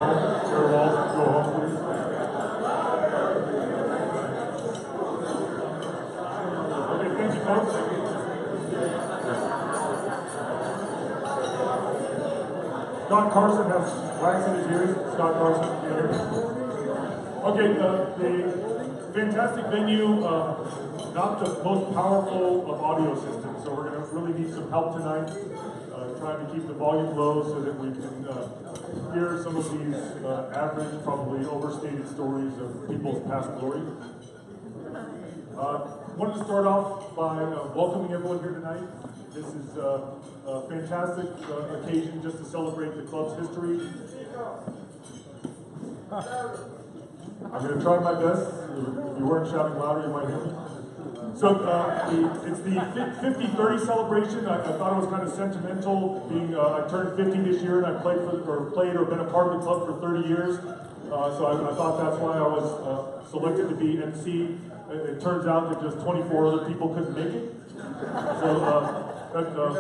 Scott Carson has wax in his ears. Scott Carson. Okay, the fantastic venue, not the most powerful of audio systems, so we're going to really need some help tonight, trying to keep the volume low so that we can hear some of these average, probably overstated stories of people's past glory. I wanted to start off by welcoming everyone here tonight. This is a fantastic occasion just to celebrate the club's history. I'm going to try my best. If you weren't shouting louder, you might hear me. So it's the 50-30 celebration. I thought it was kind of sentimental. I turned 50 this year, and I played or been a part of the club for 30 years. So I thought that's why I was selected to be MC. It turns out that just 24 other people couldn't make it. So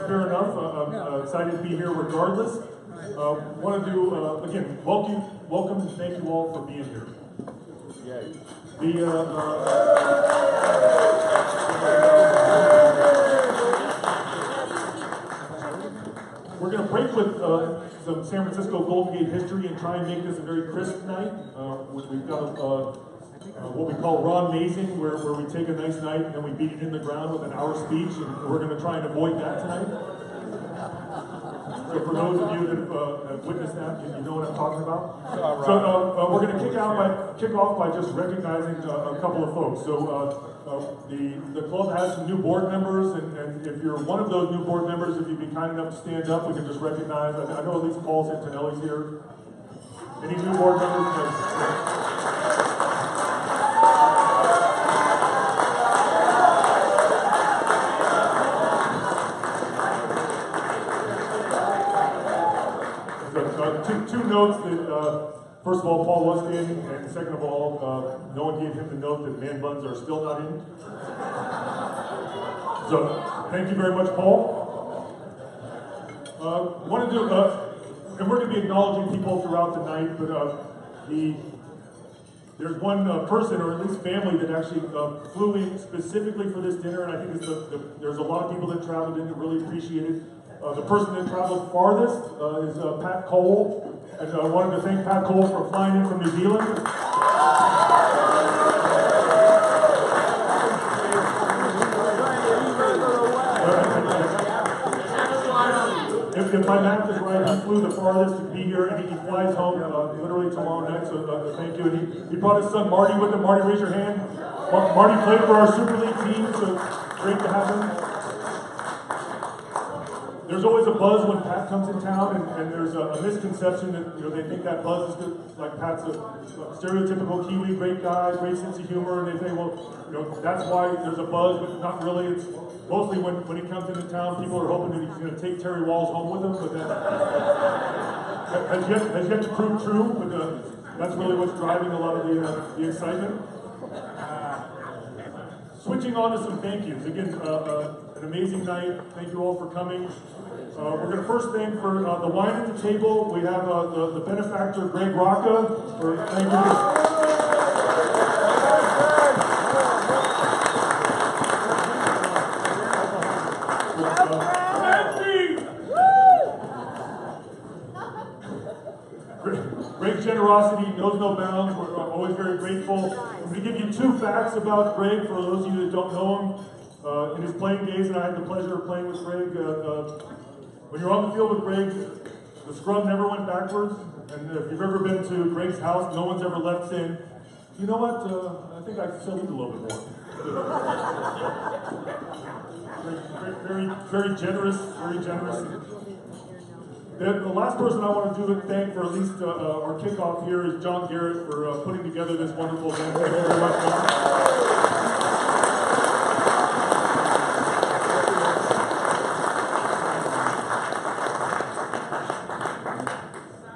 fair enough. I'm excited to be here regardless. Want to do, again, welcome and thank you all for being here. We're going to break with some San Francisco Golden Gate history and try and make this a very crisp night. We've got what we call Ron Mazing, where we take a nice night and then we beat it in the ground with an hour speech, and we're going to try and avoid that tonight. So for those of you that have witnessed that, you know what I'm talking about. So we're going to kick off by just recognizing a couple of folks. So the club has some new board members, and if you're one of those new board members, if you'd be kind enough to stand up, we can just recognize. I know at least Paul Santinelli's here. Any new board members? Two notes that, first of all, Paul was standing, and second of all, no one gave him the note that man buns are still not in. So, thank you very much, Paul. And we're going to be acknowledging people throughout the night, but there's one person, or at least family, that actually flew in specifically for this dinner, and I think there's a lot of people that traveled in that really appreciate it. The person that traveled farthest is Pat Cole, and I wanted to thank Pat Cole for flying in from New Zealand. If my math is right, he flew the farthest to be here, and he flies home literally tomorrow night, so thank you. And he brought his son Marty with him. Marty, raise your hand. Marty played for our Super League team, so great to have him. There's always a buzz when Pat comes in town, and there's a misconception that they think that buzz is good, like Pat's a stereotypical Kiwi, great guy, great sense of humor, and they say, well, that's why there's a buzz, but not really. It's mostly when he comes into town, people are hoping that he's going to take Terry Walls home with him, but that has yet to prove true. But that's really what's driving a lot of the excitement. Switching on to some thank yous. Again, an amazing night. Thank you all for coming. We're going to first thank for the wine at the table. We have the benefactor, Greg Rocca, for thank you. Greg's generosity knows no bounds. We're always very grateful. I'm going to give you two facts about Greg for those of you that don't know him. In his playing days, and I had the pleasure of playing with Greg, when you're on the field with Greg, the scrum never went backwards. And if you've ever been to Greg's house, no one's ever left saying, you know what, I think I can still eat a little bit more. Very generous, very generous. The last person I want to thank for at least our kickoff here is John Garrett for putting together this wonderful event. Thank you very much, John.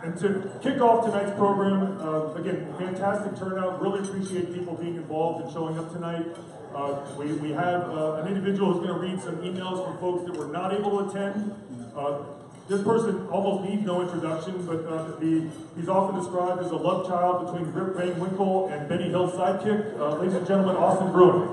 And to kick off tonight's program, again, fantastic turnout. Really appreciate people being involved and showing up tonight. We have an individual who's going to read some emails from folks that were not able to attend. This person almost needs no introduction, but he's often described as a love child between Rip Van Winkle and Benny Hill's sidekick. Ladies and gentlemen, Austin Bruin.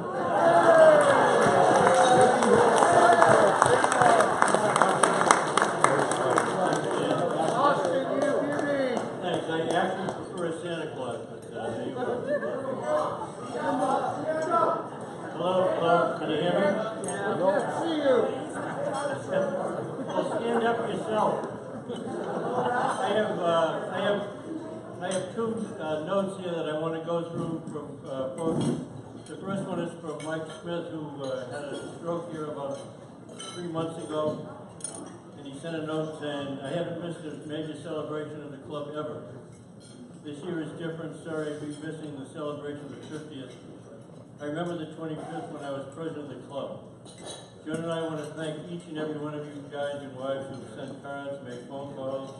Austin, you beauty! Thanks, I actually prefer a Santa Claus, but there you go. Hello, can you hear me? I can't see you. Well, stand up yourself. I have two notes here that I want to go through from folks. The first one is from Mike Smith, who had a stroke here about 3 months ago, and he sent a note saying, "I haven't missed a major celebration of the club ever. This year is different. Sorry to be missing the celebration of the 50th. I remember the 25th when I was president of the club. John and I want to thank each and every one of you guys and wives who have sent cards, made phone calls,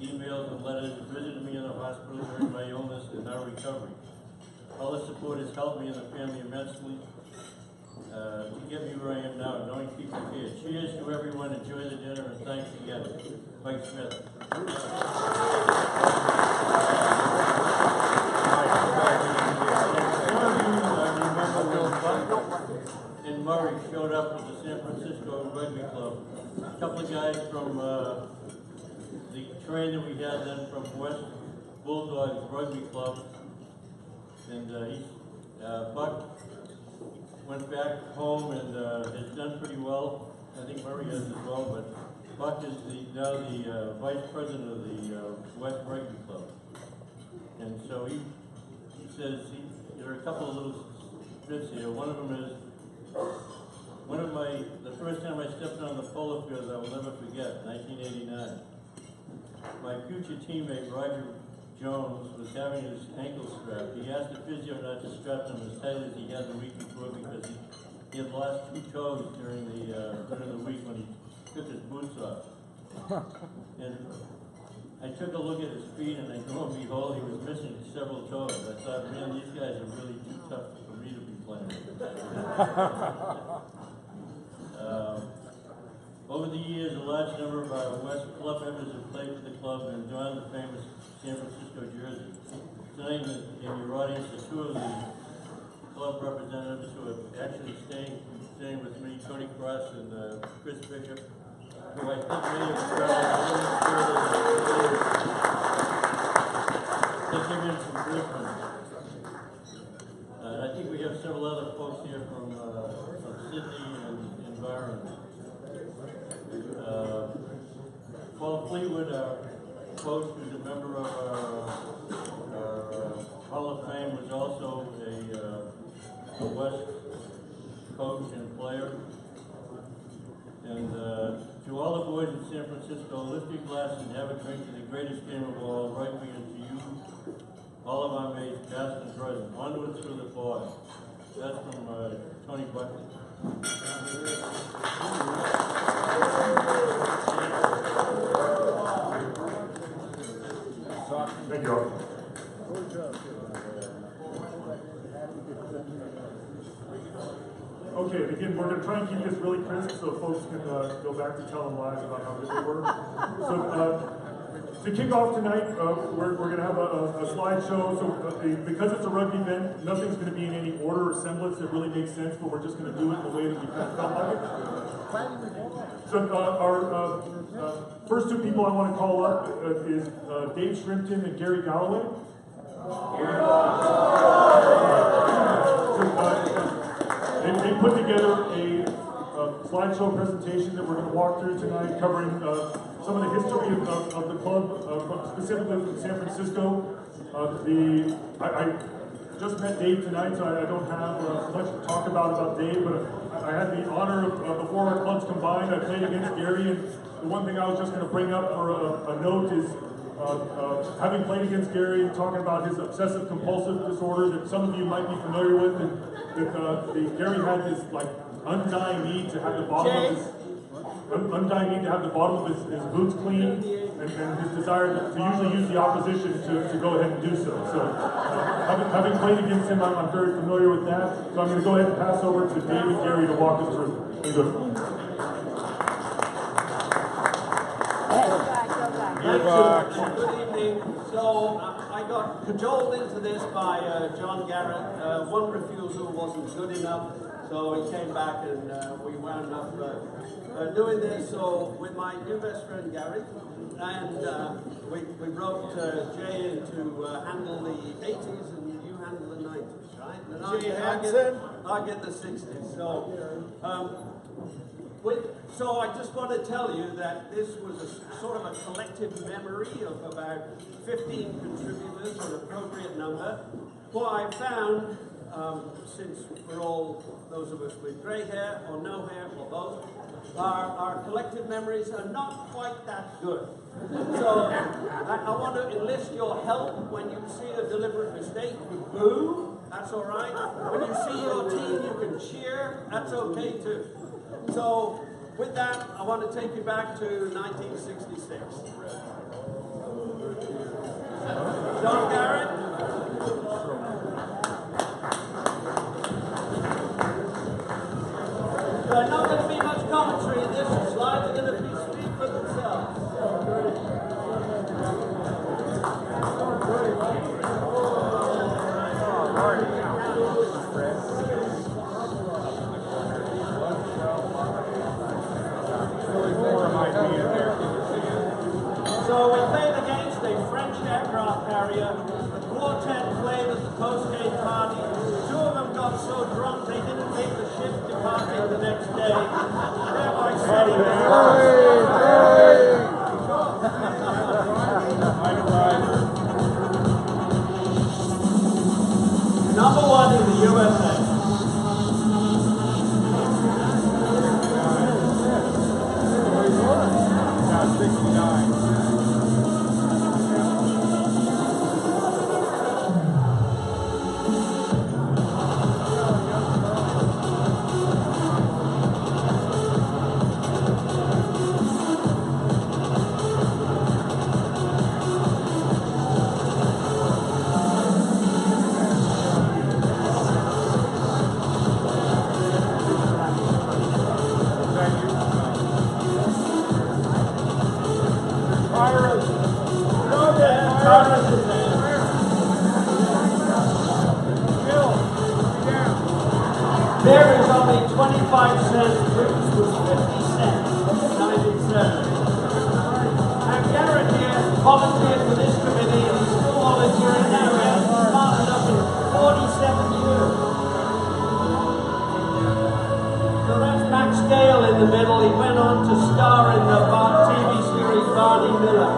emails, and letters, visited me in the hospital during my illness and now recovery. All the support has helped me and the family immensely to get me where I am now, knowing people care. Cheers to everyone. Enjoy the dinner, and thanks again." Mike Smith. And Murray showed up with the San Francisco Rugby Club. A couple of guys from the train that we had then from West Bulldogs Rugby Club. And Buck went back home and has done pretty well. I think Murray has as well, but Buck is now the vice president of the West Rugby Club. And so he says there are a couple of little bits here. One of them is, the first time I stepped on the polo field, I will never forget, 1989. My future teammate, Roger Jones, was having his ankle strapped. He asked the physio not to strap them as tight as he had the week before because he had lost 2 toes during the week when he took his boots off. And I took a look at his feet, and lo and behold, he was missing several toes. I thought, man, these guys are really too tough for me to be playing. Over the years, a large number of our West Club members have played for the club and donned the famous San Francisco jersey. Tonight in your audience are 2 of the club representatives who are actually staying with me, Tony Cross and Chris Bishop, who I think may have traveled a little further than they came in from Brisbane. I think we have several other folks here from Sydney and Byron. Paul Fleetwood, our coach, who's a member of our Hall of Fame, was also a West coach and player. And to all the boys in San Francisco, lift your glass and have a drink to the greatest game of all, rugby, and to you, all of our mates, past and present. Onward through the fog. That's from Tony Buckley. Thank you all. Okay, again, we're going to try and keep this really crisp so folks can go back to telling lies about how good they were. So to kick off tonight, we're going to have a slideshow. So because it's a rugby event, nothing's going to be in any order or semblance that really makes sense, but we're just going to do it in the way that we kind of felt like it. So our first 2 people I want to call up is Dave Shrimpton and Gary Galloway. They put together a slideshow presentation that we're going to walk through tonight, covering some of the history of the club, specifically from San Francisco. I just met Dave tonight, so I don't have much to talk about Dave, but I had the honor of, before our clubs combined, I played against Gary, and the one thing I was just going to bring up for a note is having played against Gary and talking about his obsessive compulsive disorder that some of you might be familiar with, and that Gary had this like undying need to have the bottom of his boots clean, and his desire to usually use the opposition to go ahead and do so. So having played against him, I'm very familiar with that. So I'm going to go ahead and pass over to Dave and Gary to walk us through. Thank you, and good evening. So I got cajoled into this by John Garrett. One refusal wasn't good enough, so he came back and we wound up doing this. So with my new best friend Gary, and we wrote Jay in to handle the 80s and you handle the 90s, right? And Jay I get the 60s. So I just want to tell you that this was a sort of a collective memory of about 15 contributors, an appropriate number. What I found, since we're all those of us with grey hair or no hair or both, our collective memories are not quite that good. So I want to enlist your help when you see a deliberate mistake. You boo, that's all right. When you see your team, you can cheer, that's okay too. So with that, I want to take you back to 1966. John Garrett. There's not going to be much commentary in this. The slides are going to speak for themselves. So we played against a French aircraft carrier. The quartet played at the post-game party. Two of them got so drunk they didn't make the ship departing the next day. Thereby setting number one in the USA. There is only 25-cent, British was 50 cents in 1970. And Garrett here volunteered for this committee and he's still volunteering now. He hasn't started up in 47 years. So that's Max Gale in the middle. He went on to star in the TV series Barney Miller.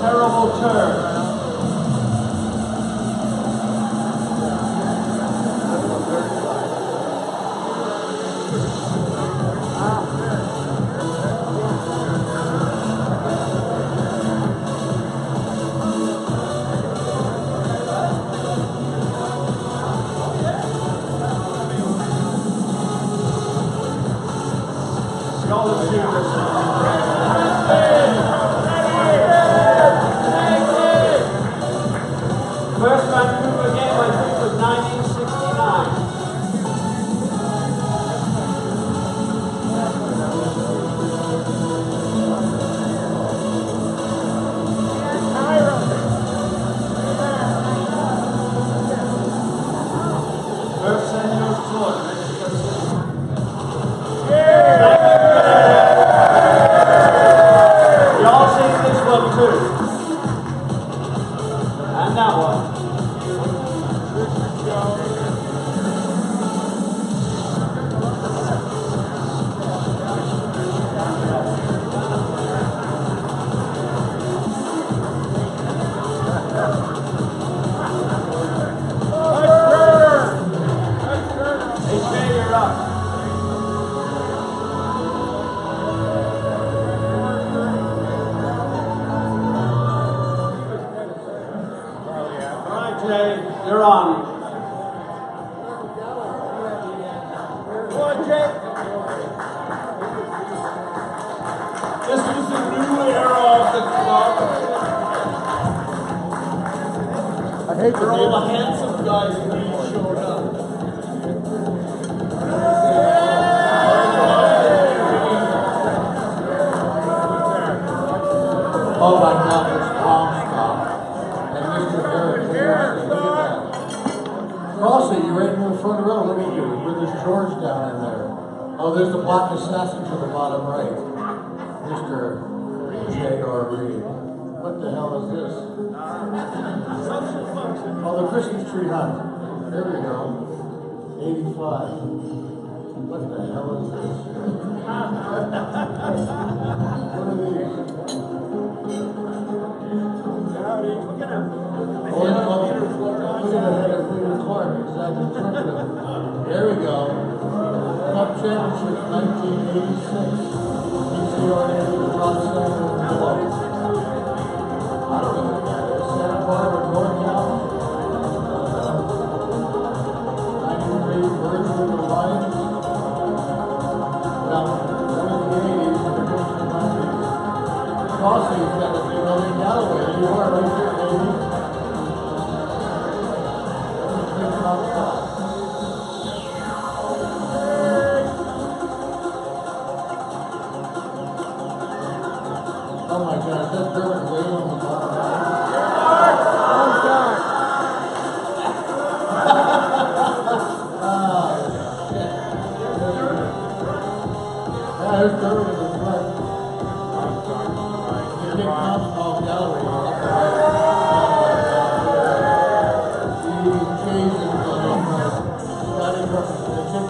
Terrible turn. First Vancouver game, I think, was 1969. First senior tour, Mexico City. Come on, Jake. This is the new era of the club. I hate For all the handsome guys who showed up. Oh my God, it's Tom Scott and Mr. Harris. Look at that. Crossy, you're right in the front row. Look at you. With this George down in there. Oh, there's the Black Assassin to the bottom right. Mr. J.R. Reed. What the hell is this? Social function. Oh, the Christmas tree hunt. There we go. 85. What the hell is this? What are these? Look at him. Oh, look at the head of Peter Clark. Exactly. There we go. Cup Championship 1986. PCR drop center. I don't know what that is. Santa Barbara, North Cal. 93 Virgin with the Lions. Well, that was the 80s, and the first of the 90s. Crossy's got a big old Galloway. You are right there, baby. Big top spot. Oh my God, is that Dermot Whale on the bottom right? Shit. Yeah, there's Dermot in the front. You can't come off Galloway. He's chasing Scotty Griffin. They kick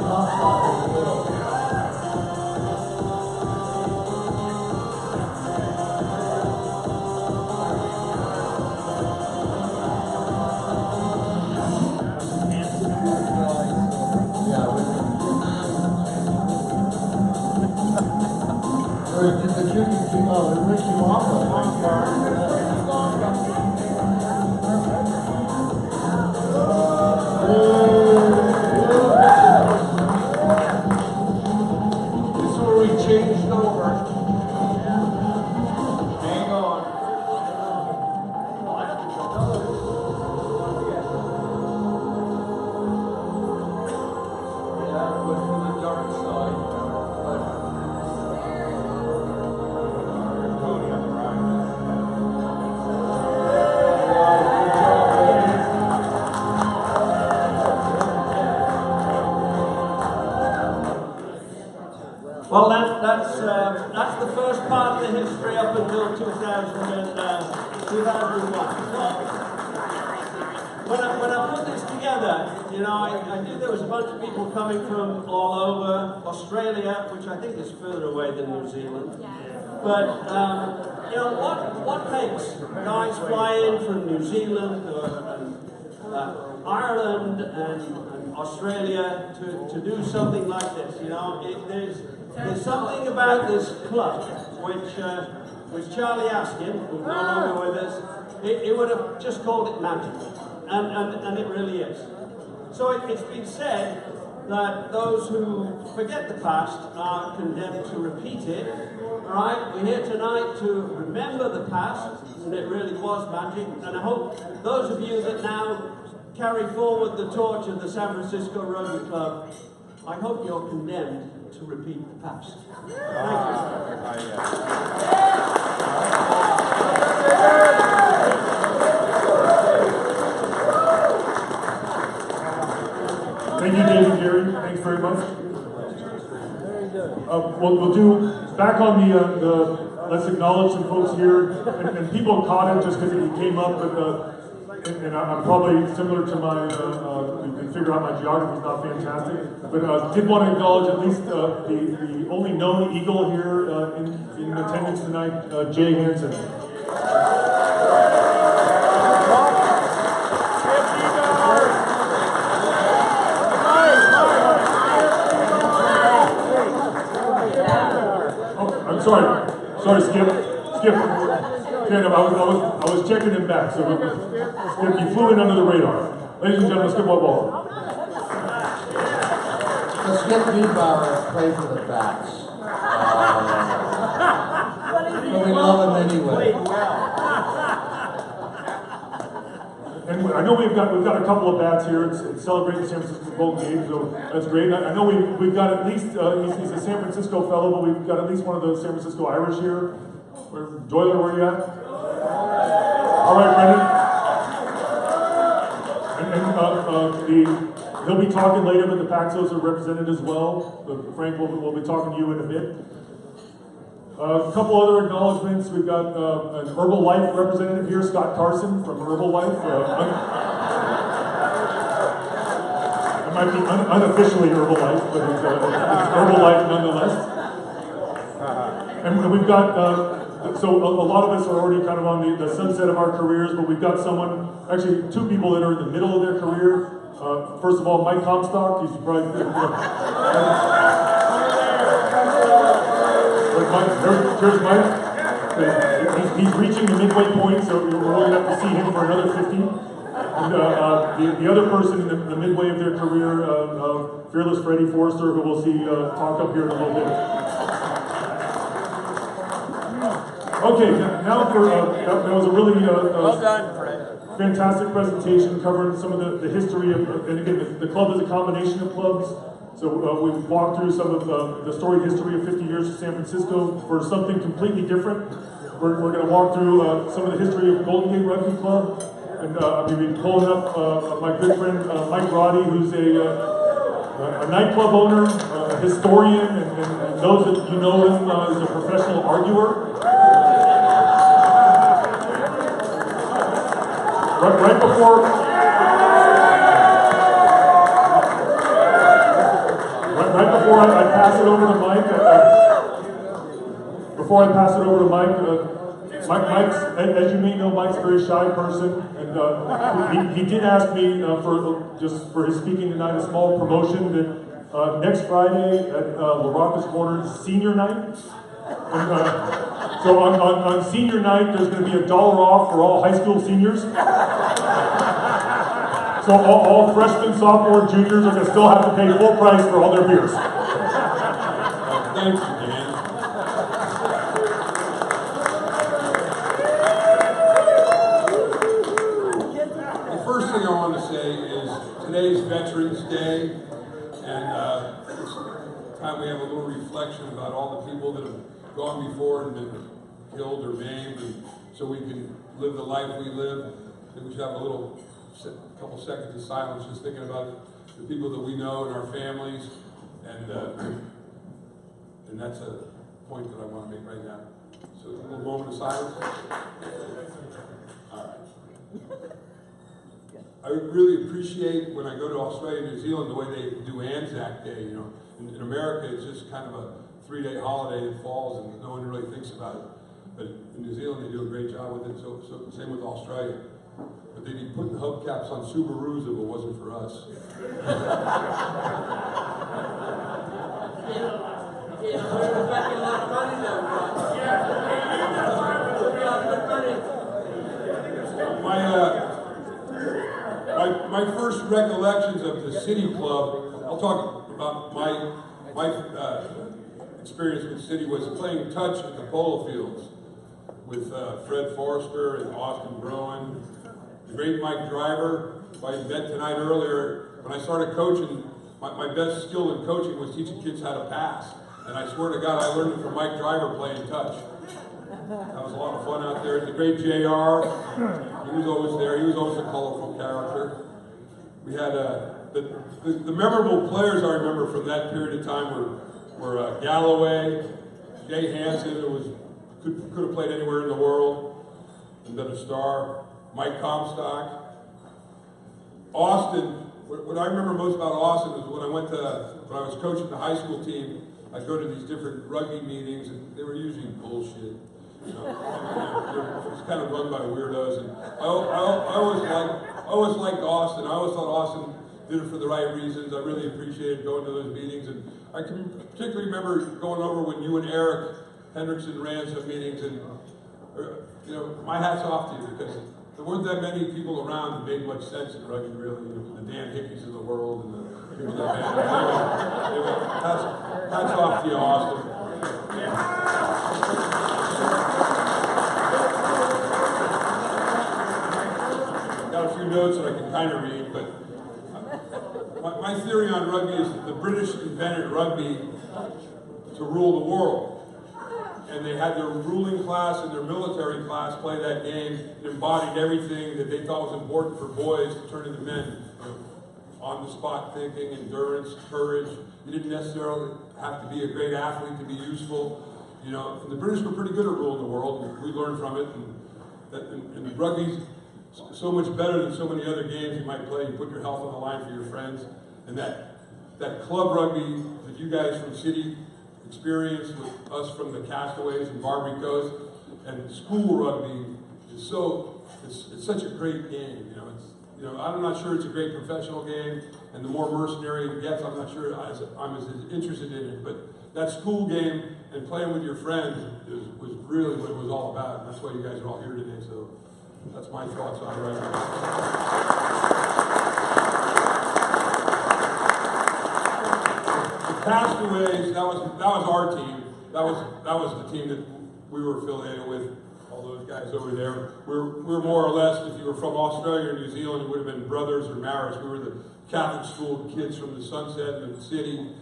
him off in the middle. This is where we changed over. Hang on. Yeah, went to the dark side. Cody on the Well, that's the first part of the history up until 2001. When I put this together, you know, I knew there was a bunch of people coming from all over Australia, which I think is further away than New Zealand. But you know, what makes guys fly in from New Zealand or Ireland and Australia to do something like this? You know, there's something about this club which Charlie Askin, who's no longer with us, he would have just called it magic, and it really is. So it's been said that those who forget the past are condemned to repeat it. All right, we're here tonight to remember the past, and it really was magic. And I hope those of you that now carry forward the torch of the San Francisco Rugby Club, I hope you're condemned to repeat the past. Thank Thank you, David, Gary. Thanks very much. We'll do back on the let's acknowledge some folks here, and people caught it just because it came up, but and I'm probably similar to my you can figure out my geography is not fantastic, but did want to acknowledge at least the only known Eagle here in attendance tonight, Jay Hansen. Sorry, Skip. Okay, no, I was checking him back, so Skip, you flew in under the radar. Ladies and gentlemen, Skip Wobble. Let's get Niebauer and play for the Bats. But we love him anyway. And I know we've got a couple of bats here. It's celebrating the San Francisco Golden Age, so that's great. I know we've got at least he's a San Francisco fellow, but we've got at least one of the San Francisco Irish here. Doyler, where are you at? All right, Brendan. And he'll be talking later, but the Paxos are represented as well. Frank will be talking to you in a bit. A couple other acknowledgments. We've got an Herbalife representative here, Scott Carson from Herbalife. It might be unofficially Herbalife, but it's Herbalife nonetheless. And we've got, so a lot of us are already kind of on the sunset of our careers, but we've got actually two people that are in the middle of their career. First of all, Mike Comstock. He's probably... Here's Mike. He's reaching the midway point, so we're going to have to see him for another 50. And the other person in the midway of their career, Fearless Freddie Forrester, who we'll see talk up here in a little bit. Okay, now for that was a really Well done, Fred. fantastic presentation covering some of the history of, and again, the club is a combination of clubs. So we've walked through some of the storied history of 50 years of San Francisco. For something completely different, we're going to walk through some of the history of Golden Gate Rugby Club. And I'm going to be pulling up my good friend Mike Roddy, who's a nightclub owner, a historian, and those that you know him as a professional arguer. Right before I pass it over to Mike, Mike's, as you may know, Mike's a very shy person, and he did ask me for his speaking tonight, a small promotion that next Friday at La Rocca's Corner is senior night. And, so on senior night, there's going to be $1 off for all high school seniors. So all freshmen, sophomore, juniors are going to still have to pay full price for all their beers. Thanks, Dan. The first thing I want to say is today's Veterans Day, and it's time we have a little reflection about all the people that have gone before and been killed or maimed, and so we can live the life we live. I think we should have a couple seconds of silence, just thinking about the people that we know and our families, and that's a point that I want to make right now. So a little moment of silence. All right. I really appreciate when I go to Australia and New Zealand the way they do Anzac Day. You know, in America it's just kind of a 3-day holiday that falls and no one really thinks about it. But in New Zealand they do a great job with it. So same with Australia. But they'd be putting hubcaps on Subarus if it wasn't for us. We're making a lot of money though, Ron. My first recollections of the City Club, I'll talk about my experience with City, was playing touch at the polo fields with Fred Forrester and Austin Bruin, the great Mike Driver, who I met tonight earlier. When I started coaching, my best skill in coaching was teaching kids how to pass. And I swear to God, I learned it from Mike Driver playing touch. That was a lot of fun out there. The great JR, he was always there. He was always a colorful character. We had the memorable players I remember from that period of time were Galloway, Jay Hansen, who could have played anywhere in the world and been a star. Mike Comstock. Austin. What I remember most about Austin was when I was coaching the high school team. I'd go to these different rugby meetings, and they were usually bullshit. You know, it was kind of run by weirdos. And I always liked Austin. I always thought Austin did it for the right reasons. I really appreciated going to those meetings, and I can particularly remember going over when you and Eric Hendrickson ran some meetings, and you know, my hat's off to you, because there weren't that many people around that made much sense in rugby, really. You know, the Dan Hickeys of the world and the people that my theory on rugby is that the British invented rugby to rule the world. And they had their ruling class and their military class play that game. It embodied everything that they thought was important for boys to turn into men. On-the-spot thinking, endurance, courage. You didn't necessarily have to be a great athlete to be useful. You know, and the British were pretty good at ruling the world, and we learned from it. And rugby's so much better than so many other games you might play. You put your health on the line for your friends. And that club rugby that you guys from City experienced with us from the Castaways and Barbary Coast, and school rugby is it's such a great game. You know, I'm not sure it's a great professional game, and the more mercenary it gets, I'm not sure I'm as interested in it. But that school game and playing with your friends was really what it was all about. And that's why you guys are all here today. So that's my thoughts on rugby. The Castaways, that was our team. That was the team that we were affiliated with. All those guys over there. We're more or less, if you were from Australia or New Zealand, you would have been brothers or marriage. We were the Catholic school kids from the Sunset and the City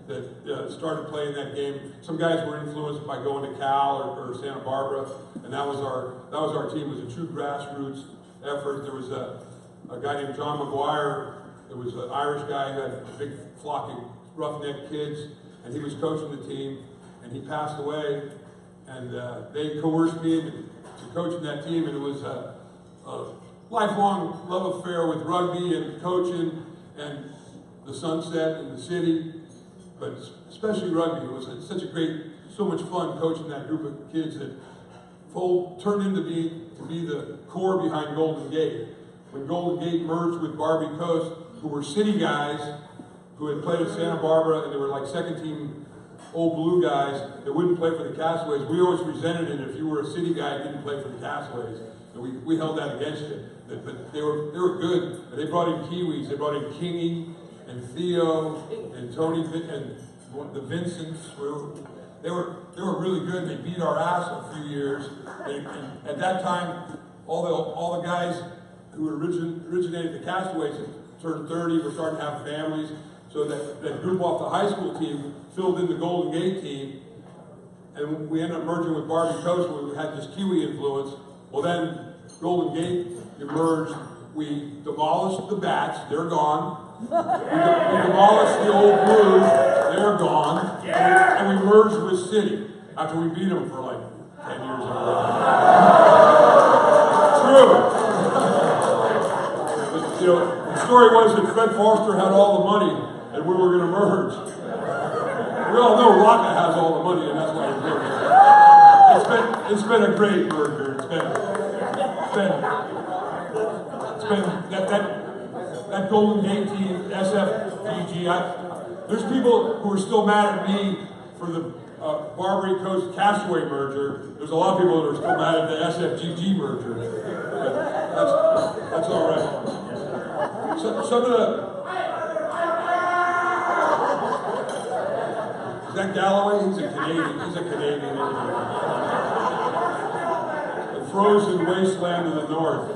that started playing that game. Some guys were influenced by going to Cal or Santa Barbara, and that was our team. It was a true grassroots effort. There was a guy named John McGuire. It was an Irish guy who had a big flock of roughneck kids, and he was coaching the team, and he passed away. And they coerced me into coaching that team, and it was a lifelong love affair with rugby and coaching and the Sunset and the City, but especially rugby. It was so much fun coaching that group of kids that turned into be the core behind Golden Gate. When Golden Gate merged with Barbary Coast, who were City guys who had played at Santa Barbara, and they were like second team old blue guys that wouldn't play for the Castaways. We always resented it if you were a City guy and didn't play for the Castaways. And we held that against you. But they were good. And they brought in Kiwis. They brought in Kingy and Theo and Tony and the Vincents. They were really good. They beat our ass a few years. And at that time, all the guys who originated the Castaways had turned 30, were starting to have families. So that group off the high school team filled in the Golden Gate team, and we ended up merging with Barbary Coast where we had this Kiwi influence. Well, then Golden Gate emerged. We demolished the Bats, they're gone. We demolished the Old Blues, they're gone. And we merged with City after we beat them for like 10 years in a row. True. But, the story was that Fred Forster had all the money and we were going to merge. We all know Rocca has all the money, and that's why we merged. It's been a great merger. That Golden Gate team, SFGG. There's people who are still mad at me for the Barbary Coast Castaway merger. There's a lot of people that are still mad at the SFGG merger. That's all right. Some of the. Is that Galloway? He's a Canadian. The frozen wasteland of the north.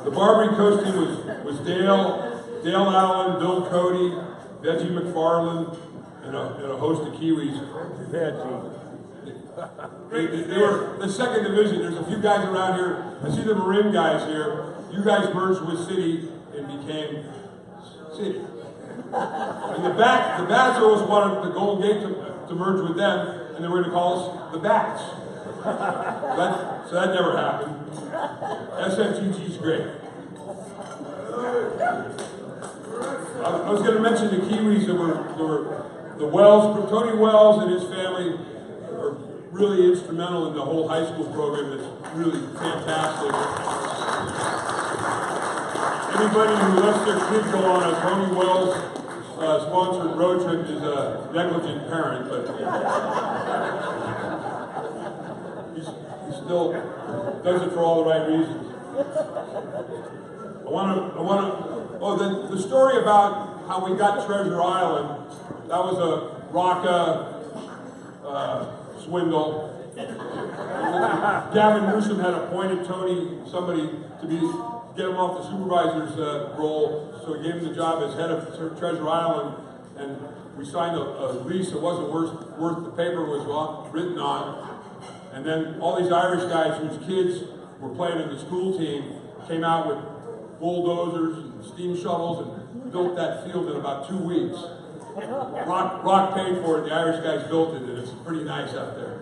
The Barbary Coast team was Dale Allen, Bill Cody, Veggie McFarland, and a host of Kiwis. They were the second division. There's a few guys around here. I see the Marin guys here. You guys merged with City and became City. And the Bats always wanted the Golden Gate to merge with them, and they were going to call us the Bats. So that never happened. SFGG's great. I was going to mention the Kiwis that were the Wells. Tony Wells and his family are really instrumental in the whole high school program. That's really fantastic. Anybody who lets their kid go on a Tony Wells sponsored road trip is a negligent parent, but he still does it for all the right reasons. The story about how we got Treasure Island, that was a Rocca swindle. Gavin Newsom had appointed somebody to be get him off the supervisor's role, so he gave him the job as head of Treasure Island, and we signed a lease that wasn't worth the paper it was written on. And then all these Irish guys whose kids were playing in the school team came out with bulldozers and steam shovels and built that field in about 2 weeks. Rock paid for it, the Irish guys built it, and it's pretty nice out there.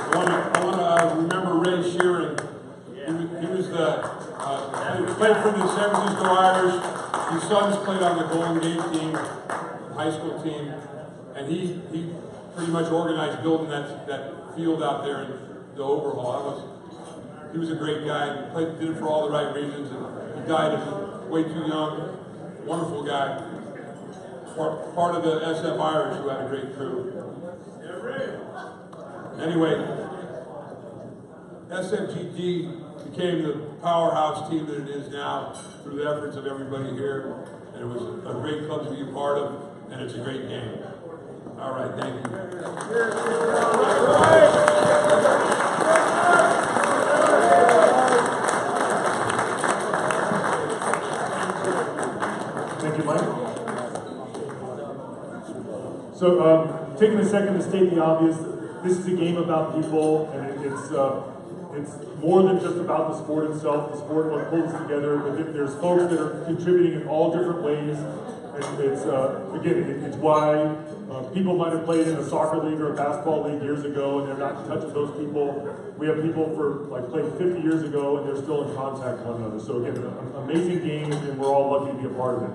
I want to remember Ray Sheeran. He was played for the San Francisco Irish. His sons played on the Golden Gate team, high school team, and he pretty much organized building that field out there in the overhaul. He was a great guy. Did it for all the right reasons, and he died way too young. Wonderful guy. Part of the SF Irish who had a great crew. Anyway, SFGD became the powerhouse team that it is now through the efforts of everybody here, and it was a great club to be a part of, and it's a great game. All right, thank you. Thank you, Mike. So, taking a second to state the obvious, this is a game about people, and it's more than just about the sport itself. The sport what pulls together, but there's folks that are contributing in all different ways, and it's again, it's why people might have played in a soccer league or a basketball league years ago, and they're not in touch with those people. We have people played 50 years ago, and they're still in contact with one another. So again, an amazing game, and we're all lucky to be a part of it.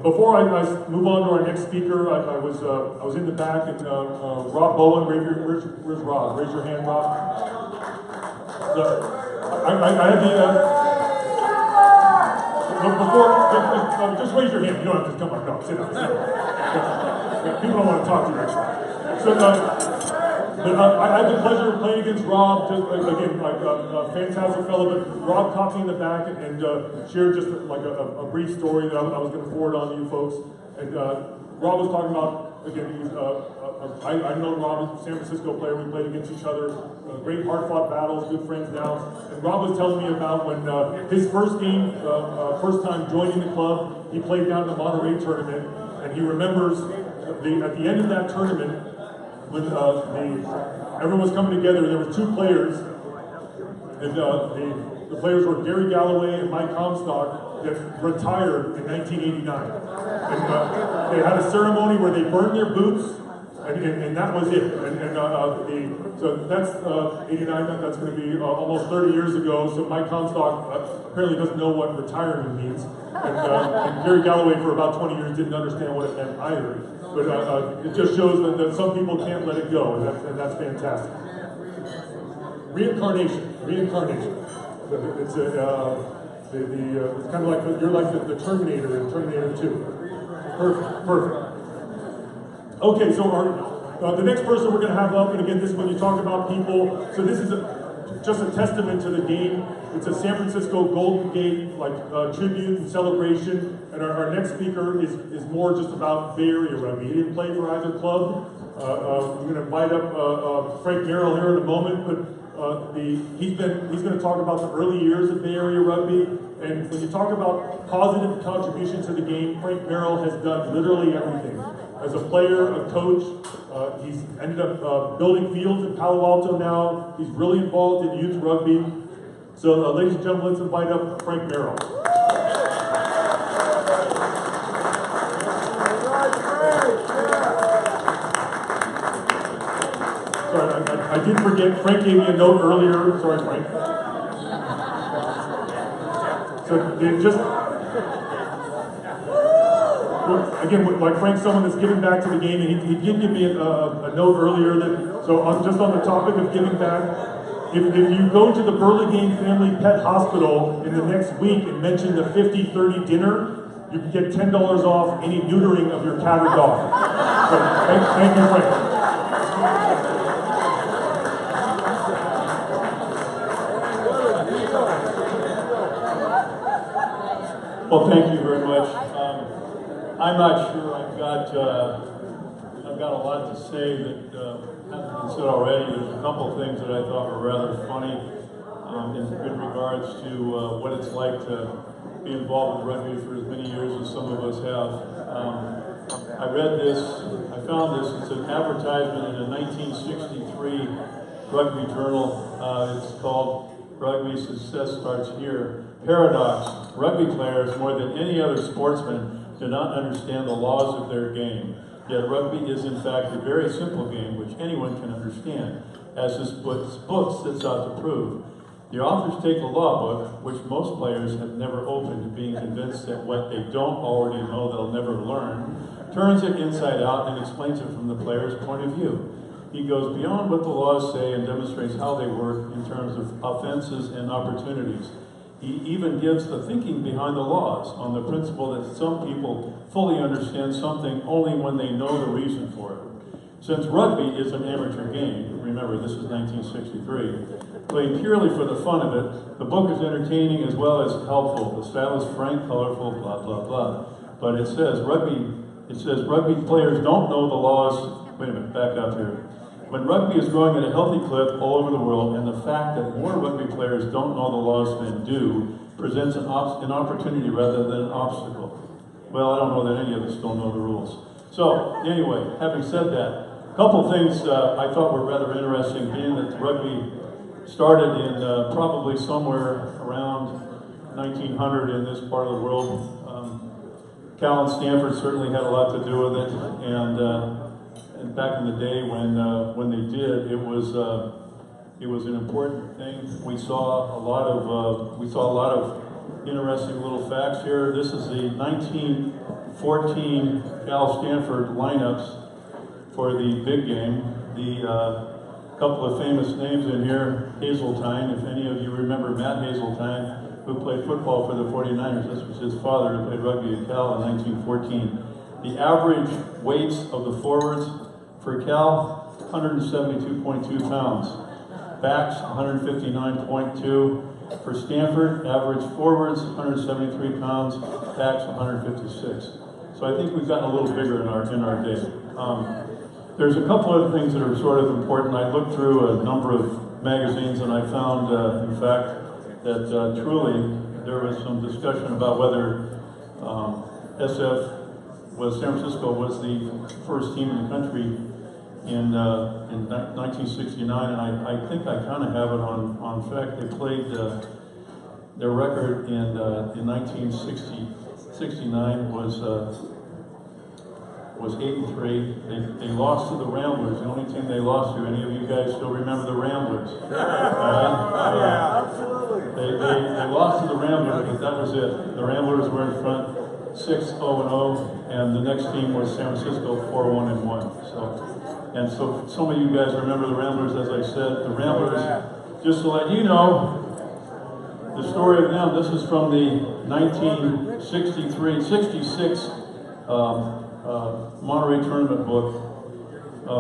Before I move on to our next speaker, I was in the back, and Rob Bowen, where's Rob? Raise your hand, Rob. I had the before. Just raise your hand. You don't have to come up. No, sit down. People don't want to talk to you next time. So, but I had the pleasure of playing against Rob. Again, a fantastic fellow. But Rob caught me in the back and shared just a brief story that I was going to forward on to you folks. And Rob was talking about, again, I've known Rob as a San Francisco player. We played against each other. Great hard-fought battles, good friends now. And Rob was telling me about when his first game, first time joining the club, he played down in the Monterey tournament, and he remembers at the end of that tournament, when everyone was coming together, there were two players, and the players were Gary Galloway and Mike Comstock, that retired in 1989. And they had a ceremony where they burned their boots, and that was it. So that's 89, that's going to be almost 30 years ago. So Mike Comstock apparently doesn't know what retirement means. And Gary Galloway for about 20 years didn't understand what it meant either. But it just shows that some people can't let it go, and that's fantastic. Reincarnation. It's it's kind of like you're like the Terminator in Terminator 2. Perfect. Okay, so the next person we're going to have up, and again, this is when you talk about people. So this is just a testament to the game. It's a San Francisco Golden Gate tribute and celebration. And our next speaker is more just about Bay Area rugby. He didn't play for either club. We're going to invite up Frank Merrill here in a moment, but he's going to talk about the early years of Bay Area rugby. And when you talk about positive contributions to the game, Frank Merrill has done literally everything. As a player, a coach, he's ended up building fields in Palo Alto now. He's really involved in youth rugby. So, ladies and gentlemen, let's invite up Frank Merrill. Sorry, I did forget. Frank gave me a note earlier. Sorry, Frank. So, just... Again, like Frank's someone that's giving back to the game, and he did give me a note earlier that, so just on the topic of giving back, if you go to the Burlingame Family Pet Hospital in the next week and mention the 50-30 dinner, you can get $10 off any neutering of your cat or dog. So, thank you, Frank. Well, thank you very much. I'm not sure I've got a lot to say that been said already, there's a couple of things that I thought were rather funny in regards to what it's like to be involved with rugby for as many years as some of us have. I read this, I found this, it's an advertisement in a 1963 rugby journal. It's called Rugby Success Starts Here. Paradox, rugby players, more than any other sportsman, do not understand the laws of their game. Yet rugby is in fact a very simple game which anyone can understand, as this book sets out to prove. The authors take a law book, which most players have never opened, being convinced that what they don't already know they'll never learn, turns it inside out and explains it from the player's point of view. He goes beyond what the laws say and demonstrates how they work in terms of offenses and opportunities. He even gives the thinking behind the laws on the principle that some people fully understand something only when they know the reason for it. Since rugby is an amateur game, remember this is 1963, played purely for the fun of it, the book is entertaining as well as helpful. The style is frank, colorful, blah, blah, blah. But it says rugby players don't know the laws. Wait a minute, back up here. When rugby is growing at a healthy clip all over the world, and the fact that more rugby players don't know the laws than do presents an opportunity rather than an obstacle. Well, I don't know that any of us don't know the rules. So, anyway, having said that, a couple things I thought were rather interesting, being that rugby started in probably somewhere around 1900 in this part of the world. Cal and Stanford certainly had a lot to do with it, and back in the day when they did, it was an important thing. We saw a lot of interesting little facts here. This is the 1914 Cal Stanford lineups for the big game. The couple of famous names in here: Hazeltine. If any of you remember Matt Hazeltine, who played football for the 49ers. This was his father who played rugby at Cal in 1914. The average weights of the forwards for Cal, 172.2 pounds. Backs, 159.2. For Stanford, average forwards, 173 pounds. Backs, 156. So I think we've gotten a little bigger in our day. There's a couple other things that are sort of important. I looked through a number of magazines and I found, in fact, that truly there was some discussion about whether San Francisco was the first team in the country in 1969, and I think I kind of have it on fact. They played their record in 1969 was 8-3. They lost to the Ramblers, the only team they lost to. Any of you guys still remember the Ramblers? Yeah, absolutely. They lost to the Ramblers, but that was it. The Ramblers were in front 6-0-0, and the next team was San Francisco 4-1-1. So some of you guys remember the Ramblers, as I said. The Ramblers, just to let you know, the story of them, this is from the 1966 Monterey Tournament book,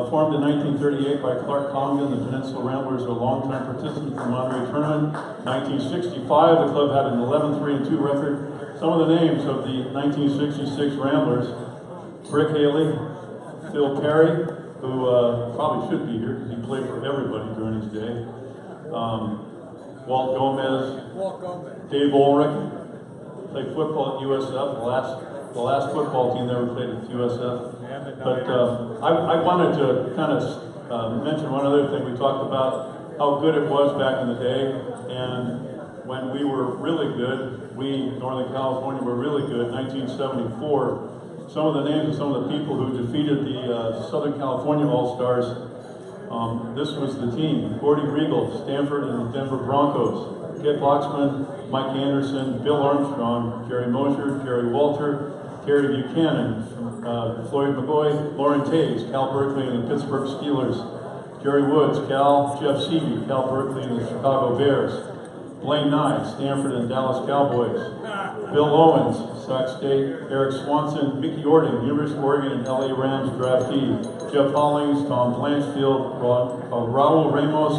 formed in 1938 by Clark Congdon. The Peninsula Ramblers are a longtime participant in the Monterey Tournament. 1965, the club had an 11-3-2 record. Some of the names of the 1966 Ramblers: Brick Haley, Phil Perry, who probably should be here because he played for everybody during his day. Walt Gomez, Dave Ulrich, played football at USF, the last football team that ever played at USF. But I wanted to kind of mention one other thing. We talked about how good it was back in the day, and when we were really good, we, Northern California, were really good. 1974, some of the names of some of the people who defeated the Southern California All-Stars, this was the team: Gordy Regal, Stanford and the Denver Broncos; Kit Boxman, Mike Anderson, Bill Armstrong, Jerry Mosher, Jerry Walter, Terry Buchanan, Floyd McGoy, Lauren Taves, Cal Berkeley and the Pittsburgh Steelers; Jerry Woods, Cal; Jeff Seavey, Cal Berkeley and the Chicago Bears; Blaine Nye, Stanford and Dallas Cowboys; Bill Owens, Sac State; Eric Swanson, Mickey Ording, University of Oregon and LA Rams draftee; Jeff Hollings, Tom Blanchfield, Raul Ramos,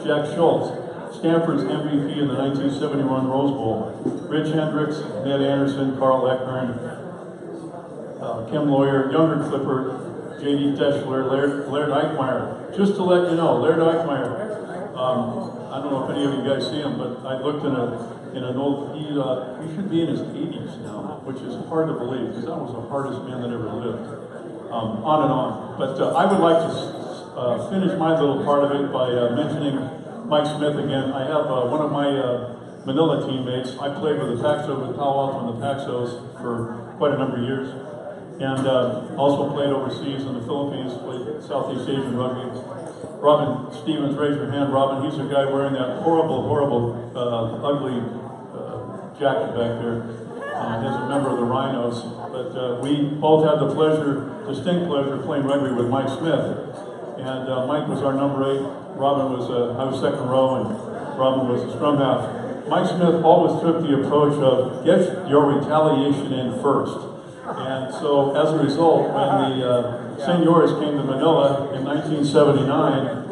Jack Schultz; Stanford's MVP in the 1971 Rose Bowl; Rich Hendricks, Ned Anderson, Carl Eckern, Kim Lawyer, younger Clipper, J.D. Deschler, Laird Eichmeyer. Just to let you know, Laird Eichmeyer, I don't know if any of you guys see him, but I looked in an old, he should be in his 80s now, which is hard to believe, because that was the hardest man that ever lived. On and on. But I would like to finish my little part of it by mentioning Mike Smith again. I have one of my Manila teammates. I played with the Paxos, with Palo Alto and the Paxos for quite a number of years. And also played overseas in the Philippines, played Southeast Asian rugby. Robin Stevens, raise your hand, Robin. He's the guy wearing that horrible, ugly jacket back there. He's a member of the Rhinos. But we both had the distinct pleasure of playing rugby with Mike Smith. And Mike was our number 8. Robin was, I was second row, and Robin was the scrum half. Mike Smith always took the approach of get your retaliation in first. And so, as a result, when the seniors came to Manila in 1979,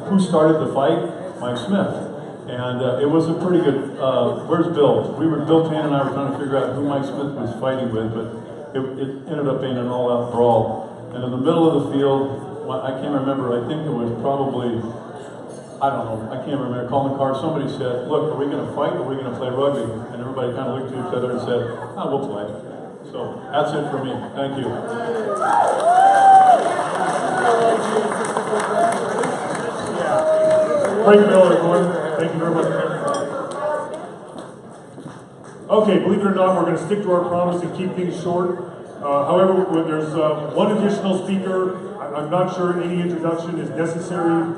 who started the fight? Mike Smith. And it was a pretty good, where's Bill? Bill Tan and I were trying to figure out who Mike Smith was fighting with, but it ended up being an all-out brawl. And in the middle of the field, I can't remember, I think it was probably, I don't know, I can't remember, calling the car, somebody said, look, are we going to fight or are we going to play rugby? And everybody kind of looked at each other and said, we'll play. So that's it for me. Thank you. Great bill, everyone. Thank you very much. Okay, believe it or not, we're going to stick to our promise and keep things short. However, there's one additional speaker. I'm not sure any introduction is necessary.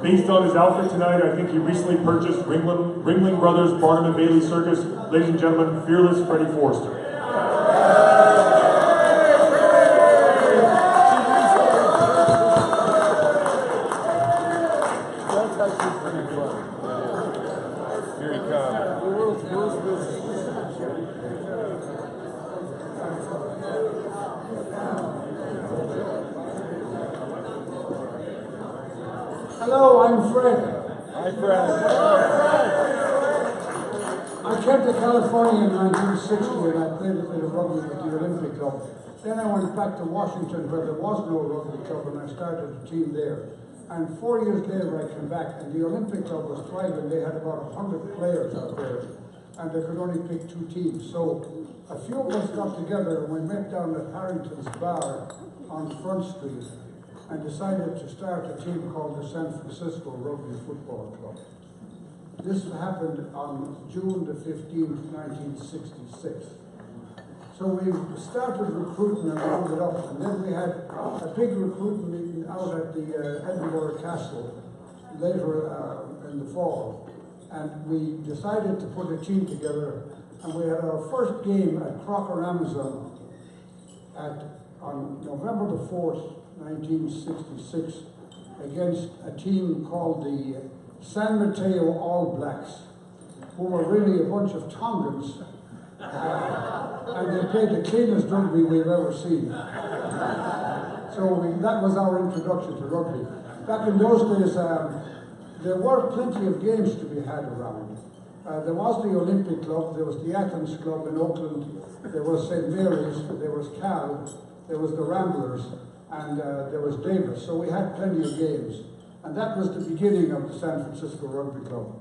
Based on his outfit tonight, I think he recently purchased Ringling Brothers Barnum and Bailey Circus. Ladies and gentlemen, fearless Freddie Forrester. Here he comes. Hello, I'm Fred. Hi, Fred. I came to California in 1960 and I played a bit of rugby with the Olympic Club. Then I went back to Washington where there was no rugby club and I started a team there. And 4 years later I came back and the Olympic Club was thriving. They had about 100 players out there and they could only pick 2 teams. So a few of us got together and we met down at Harrington's Bar on Front Street and decided to start a team called the San Francisco Rugby Football Club. This happened on June the 15th, 1966. So we started recruiting and rounded it up, and then we had a big recruiting meeting out at the Edinburgh Castle later in the fall. And we decided to put a team together, and we had our first game at Crocker Amazon on November the 4th, 1966, against a team called the San Mateo All Blacks, who were really a bunch of Tongans, and they played the cleanest rugby we've ever seen. So that was our introduction to rugby. Back in those days, there were plenty of games to be had around. There was the Olympic Club, there was the Athens Club in Oakland, there was St. Mary's, there was Cal, there was the Ramblers, and there was Davis. So we had plenty of games. And that was the beginning of the San Francisco Rugby Club.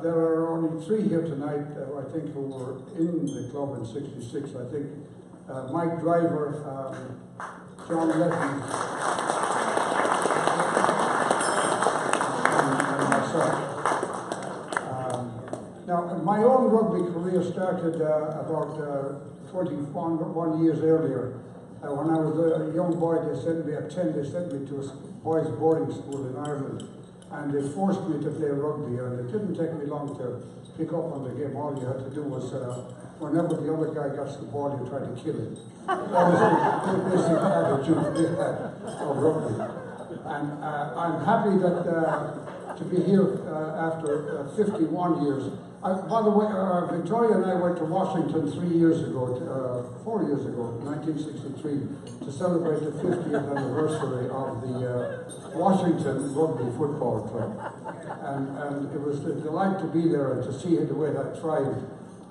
There are only 3 here tonight, I think, who were in the club in '66. I think Mike Driver, John Letton, and myself. Now, my own rugby career started about 21 years earlier. When I was a young boy, they sent me at 10, they sent me to a boys' boarding school in Ireland. And they forced me to play rugby, and it didn't take me long to pick up on the game. All you had to do was, whenever the other guy got the ball, you tried to kill him. That was the basic attitude we had of rugby. And I'm happy that to be here after 51 years. By the way, Victoria and I went to Washington 4 years ago, 1963, to celebrate the 50th anniversary of the Washington Rugby Football Club. And it was a delight to be there and to see the way that thrived.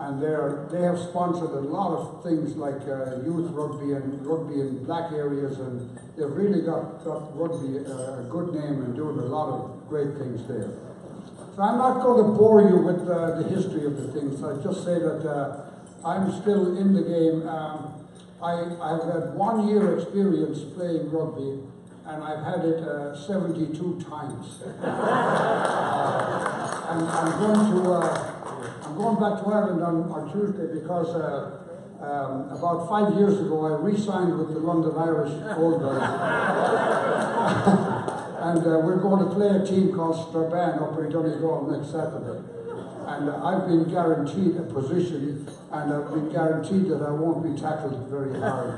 And they have sponsored a lot of things like youth rugby and rugby in black areas, and they've really got rugby a good name and doing a lot of great things there. So I'm not going to bore you with the history of the things. I just say that I'm still in the game. I've had 1 year experience playing rugby, and I've had it 72 times. And I'm going back to Ireland on Tuesday because about 5 years ago I re-signed with the London Irish Gold Guys. And we're going to play a team called Strabane up in Donegal next Saturday. And I've been guaranteed a position, and I've been guaranteed that I won't be tackled very hard.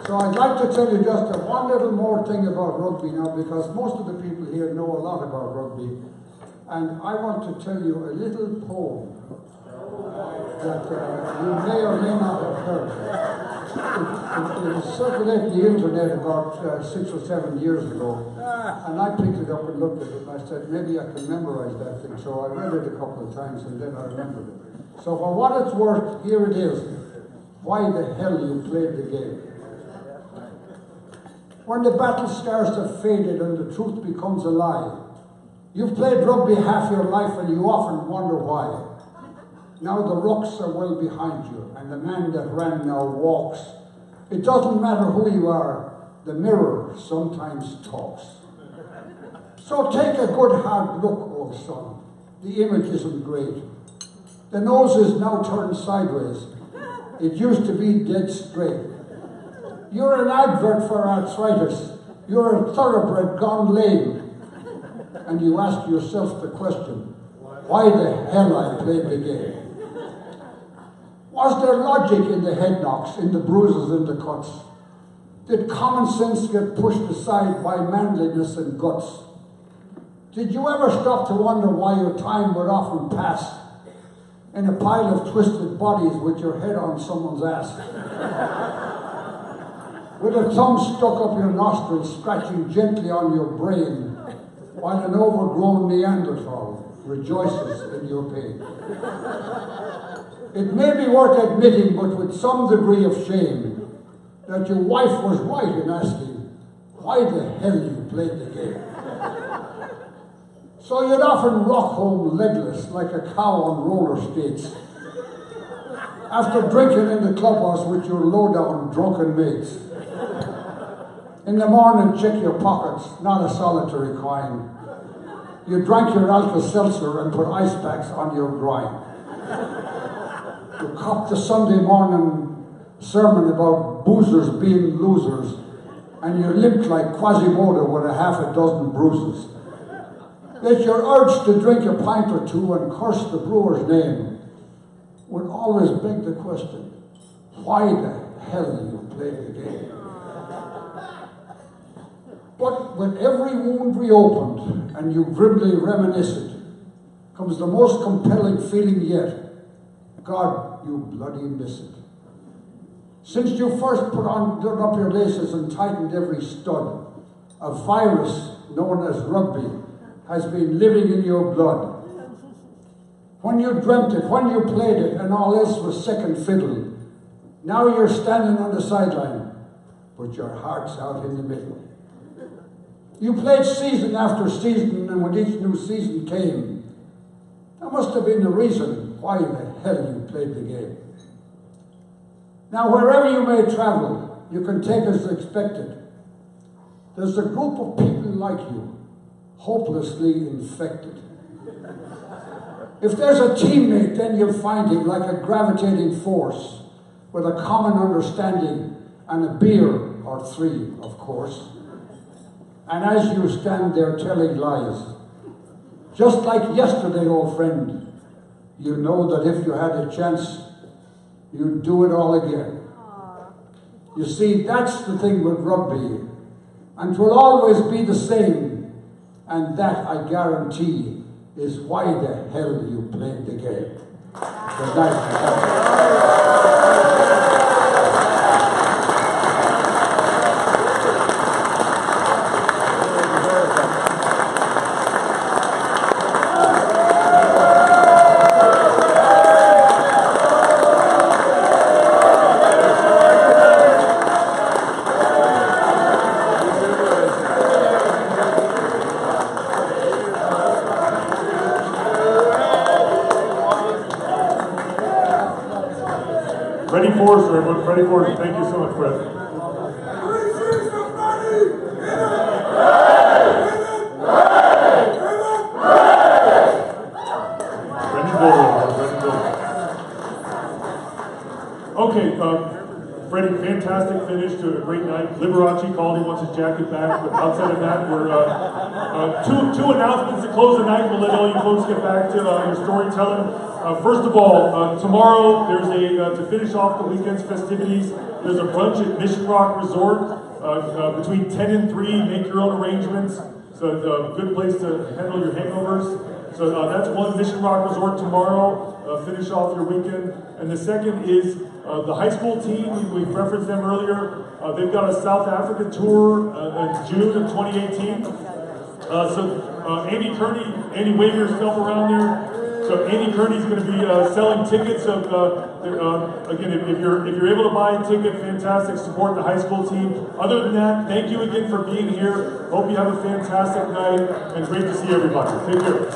So I'd like to tell you just one little more thing about rugby now, because most of the people here know a lot about rugby. And I want to tell you a little poem that you may or may not have heard. It circulated the internet about 6 or 7 years ago, and I picked it up and looked at it, and I said, maybe I can memorize that thing. So I read it a couple of times, and then I remembered it. So for what it's worth, here it is. Why the hell you played the game. When the battle scars have faded and the truth becomes a lie, you've played rugby half your life and you often wonder why. Now the rucks are well behind you and the man that ran now walks. It doesn't matter who you are, the mirror sometimes talks. So take a good hard look, old son. The image isn't great. The nose is now turned sideways. It used to be dead straight. You're an advert for arthritis. You're a thoroughbred gone lame. And you ask yourself the question, why the hell I played the game? Was there logic in the head knocks, in the bruises and the cuts? Did common sense get pushed aside by manliness and guts? Did you ever stop to wonder why your time would often pass in a pile of twisted bodies with your head on someone's ass? With a thumb stuck up your nostrils, scratching gently on your brain, while an overgrown Neanderthal rejoices in your pain. It may be worth admitting, but with some degree of shame, that your wife was right in asking, why the hell you played the game? So you'd often rock home legless like a cow on roller skates, after drinking in the clubhouse with your low-down drunken mates. In the morning, check your pockets, not a solitary coin. You drank your Alka-Seltzer and put ice packs on your groin. You copped the Sunday morning sermon about boozers being losers, and you limped like Quasimodo with a half a dozen bruises. Yet your urge to drink a pint or two and curse the brewer's name would always beg the question, why the hell you played the game? But when every wound reopened and you grimly reminisced, comes the most compelling feeling yet. God, you bloody miss it. Since you first done up your laces and tightened every stud, a virus known as rugby has been living in your blood. When you dreamt it, when you played it, and all else was second fiddle, now you're standing on the sideline, but your heart's out in the middle. You played season after season, and when each new season came, there must have been a reason why the hell you played the game. Now, wherever you may travel, you can take as expected. There's a group of people like you, hopelessly infected. If there's a teammate, then you'll find him like a gravitating force, with a common understanding and a beer or three, of course. And as you stand there telling lies, just like yesterday, old friend, you know that if you had a chance, you'd do it all again. You see, that's the thing with rugby, and 'twill always be the same, and that, I guarantee, is why the hell you played the game. Good night. Forrester, everyone. Freddie Forrester. Thank you so much, Fred. Okay, Freddie, fantastic finish to a great night. Liberace called, he wants his jacket back, but outside of that, we're two announcements to close the night. We'll let all you folks get back to your storytelling. First of all, tomorrow there's to finish off the weekend's festivities, there's a brunch at Mission Rock Resort between 10 and 3. Make your own arrangements. So it's a good place to handle your hangovers. So that's one, Mission Rock Resort tomorrow. Finish off your weekend. And the second is the high school team. We referenced them earlier. They've got a South Africa tour in June of 2018. Andy Kearney, Andy, wave yourself around there. So Andy Kearney's going to be selling tickets. Again, if you're able to buy a ticket, fantastic. Support the high school team. Other than that, thank you again for being here. Hope you have a fantastic night and great to see everybody. Take care.